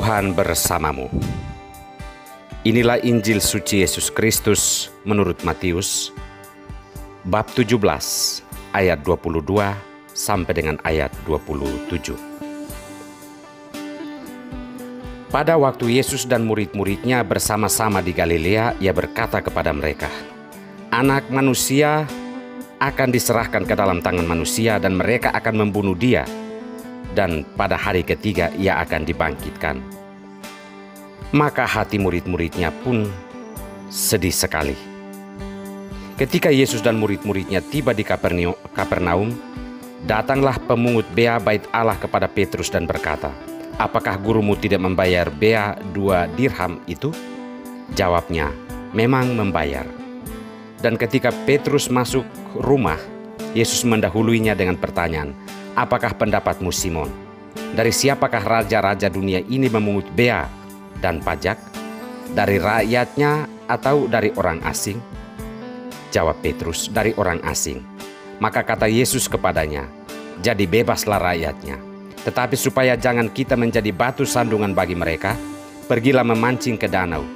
Tuhan bersamamu. Inilah Injil suci Yesus Kristus menurut Matius, bab 17, ayat 22 sampai dengan ayat 27. Pada waktu Yesus dan murid-muridnya bersama-sama di Galilea, Ia berkata kepada mereka, "Anak manusia akan diserahkan ke dalam tangan manusia dan mereka akan membunuh Dia, dan pada hari ketiga Ia akan dibangkitkan." Maka hati murid-muridnya pun sedih sekali. Ketika Yesus dan murid-muridnya tiba di Kapernaum, datanglah pemungut bea bait Allah kepada Petrus dan berkata, "Apakah gurumu tidak membayar bea 2 dirham itu?" Jawabnya, "Memang membayar." Dan ketika Petrus masuk rumah, Yesus mendahuluinya dengan pertanyaan, "Apakah pendapatmu, Simon? Dari siapakah raja-raja dunia ini memungut bea dan pajak? Dari rakyatnya atau dari orang asing?" Jawab Petrus, "Dari orang asing." Maka kata Yesus kepadanya, "Jadi bebaslah rakyatnya. Tetapi supaya jangan kita menjadi batu sandungan bagi mereka, pergilah memancing ke danau.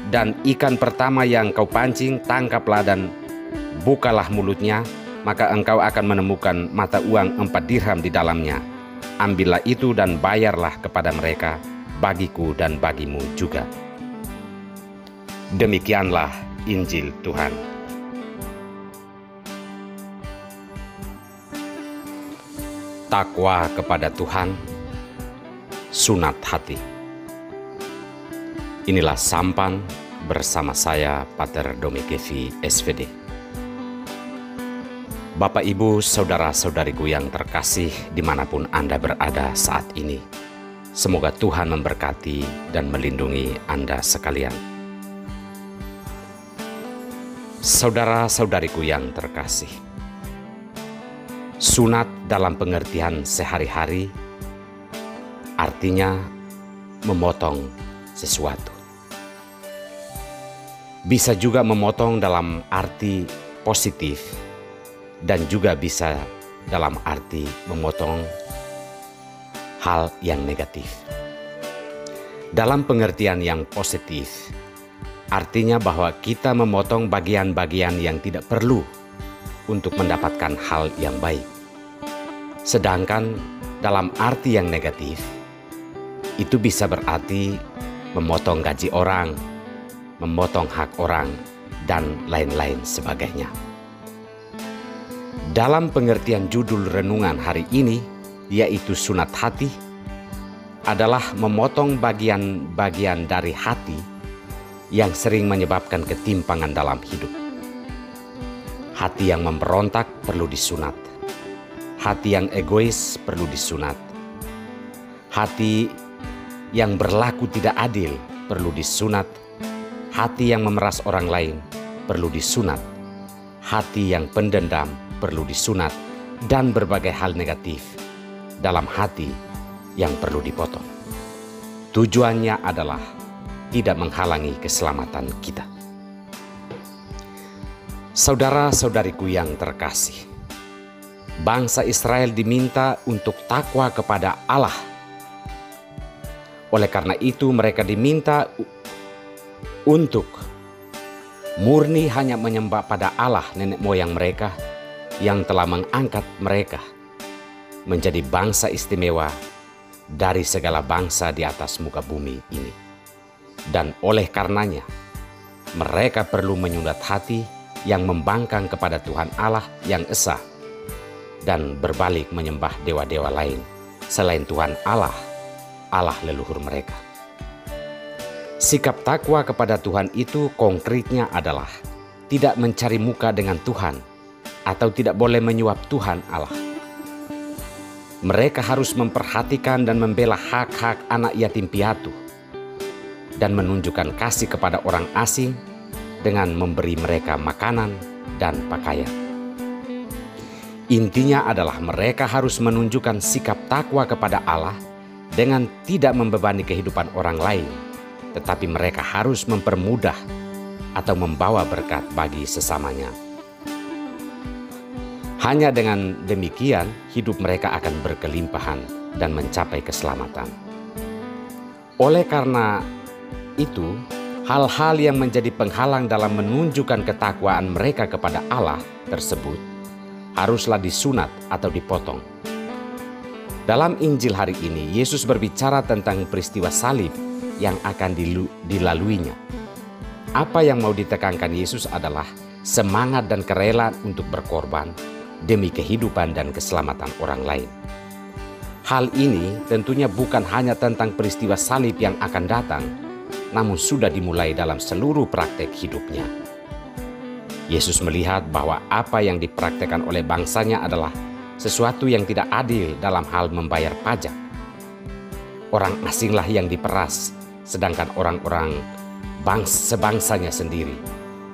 Dan ikan pertama yang kau pancing, tangkaplah dan bukalah mulutnya, maka engkau akan menemukan mata uang 4 dirham di dalamnya. Ambillah itu dan bayarlah kepada mereka, bagiku dan bagimu juga." Demikianlah Injil Tuhan. Takwa kepada Tuhan, sunat hati. Inilah sampan bersama saya, Pater Domekevi, SVD. Bapak, Ibu, saudara-saudariku yang terkasih dimanapun Anda berada saat ini, semoga Tuhan memberkati dan melindungi Anda sekalian. Saudara-saudariku yang terkasih, sunat dalam pengertian sehari-hari artinya memotong sesuatu. Bisa juga memotong dalam arti positif dan juga bisa dalam arti memotong hal yang negatif. Dalam pengertian yang positif, artinya bahwa kita memotong bagian-bagian yang tidak perlu untuk mendapatkan hal yang baik. Sedangkan dalam arti yang negatif, itu bisa berarti memotong gaji orang, memotong hak orang, dan lain-lain sebagainya. Dalam pengertian judul renungan hari ini, yaitu sunat hati, adalah memotong bagian-bagian dari hati yang sering menyebabkan ketimpangan dalam hidup. Hati yang memberontak perlu disunat. Hati yang egois perlu disunat. Hati yang berlaku tidak adil perlu disunat. Hati yang memeras orang lain perlu disunat. Hati yang pendendam perlu disunat. Dan berbagai hal negatif dalam hati yang perlu dipotong. Tujuannya adalah tidak menghalangi keselamatan kita. Saudara-saudariku yang terkasih, bangsa Israel diminta untuk takwa kepada Allah. Oleh karena itu mereka diminta untuk murni hanya menyembah pada Allah nenek moyang mereka yang telah mengangkat mereka menjadi bangsa istimewa dari segala bangsa di atas muka bumi ini. Dan oleh karenanya mereka perlu menyunat hati yang membangkang kepada Tuhan Allah yang esa dan berbalik menyembah dewa-dewa lain selain Tuhan Allah, Allah leluhur mereka. Sikap takwa kepada Tuhan itu konkretnya adalah tidak mencari muka dengan Tuhan atau tidak boleh menyuap Tuhan Allah. Mereka harus memperhatikan dan membela hak-hak anak yatim piatu dan menunjukkan kasih kepada orang asing dengan memberi mereka makanan dan pakaian. Intinya adalah mereka harus menunjukkan sikap takwa kepada Allah dengan tidak membebani kehidupan orang lain, tetapi mereka harus mempermudah atau membawa berkat bagi sesamanya. Hanya dengan demikian hidup mereka akan berkelimpahan dan mencapai keselamatan. Oleh karena itu, hal-hal yang menjadi penghalang dalam menunjukkan ketakwaan mereka kepada Allah tersebut haruslah disunat atau dipotong. Dalam Injil hari ini, Yesus berbicara tentang peristiwa salib yang akan dilaluinya. Apa yang mau ditekankan Yesus adalah semangat dan kerelaan untuk berkorban demi kehidupan dan keselamatan orang lain. Hal ini tentunya bukan hanya tentang peristiwa salib yang akan datang, namun sudah dimulai dalam seluruh praktek hidupnya. Yesus melihat bahwa apa yang dipraktekkan oleh bangsanya adalah sesuatu yang tidak adil dalam hal membayar pajak. Orang asinglah yang diperas, sedangkan orang-orang sebangsanya sendiri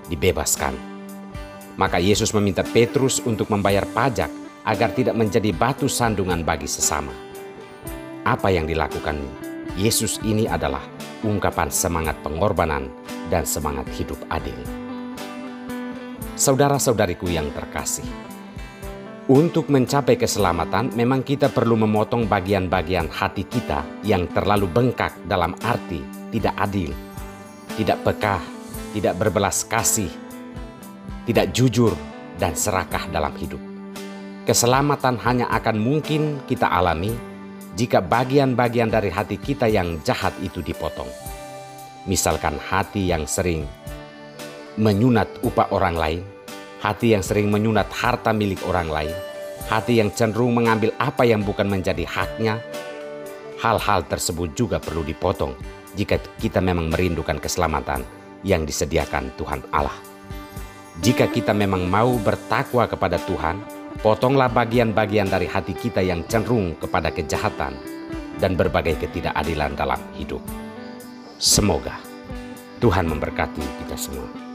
dibebaskan. Maka Yesus meminta Petrus untuk membayar pajak agar tidak menjadi batu sandungan bagi sesama. Apa yang dilakukan Yesus ini adalah ungkapan semangat pengorbanan dan semangat hidup adil. Saudara-saudariku yang terkasih, untuk mencapai keselamatan memang kita perlu memotong bagian-bagian hati kita yang terlalu bengkak dalam arti tidak adil, tidak peka, tidak berbelas kasih, tidak jujur, dan serakah dalam hidup. Keselamatan hanya akan mungkin kita alami jika bagian-bagian dari hati kita yang jahat itu dipotong. Misalkan hati yang sering menyunat upah orang lain, hati yang sering menyunat harta milik orang lain, hati yang cenderung mengambil apa yang bukan menjadi haknya. Hal-hal tersebut juga perlu dipotong jika kita memang merindukan keselamatan yang disediakan Tuhan Allah. Jika kita memang mau bertakwa kepada Tuhan, potonglah bagian-bagian dari hati kita yang cenderung kepada kejahatan dan berbagai ketidakadilan dalam hidup. Semoga Tuhan memberkati kita semua.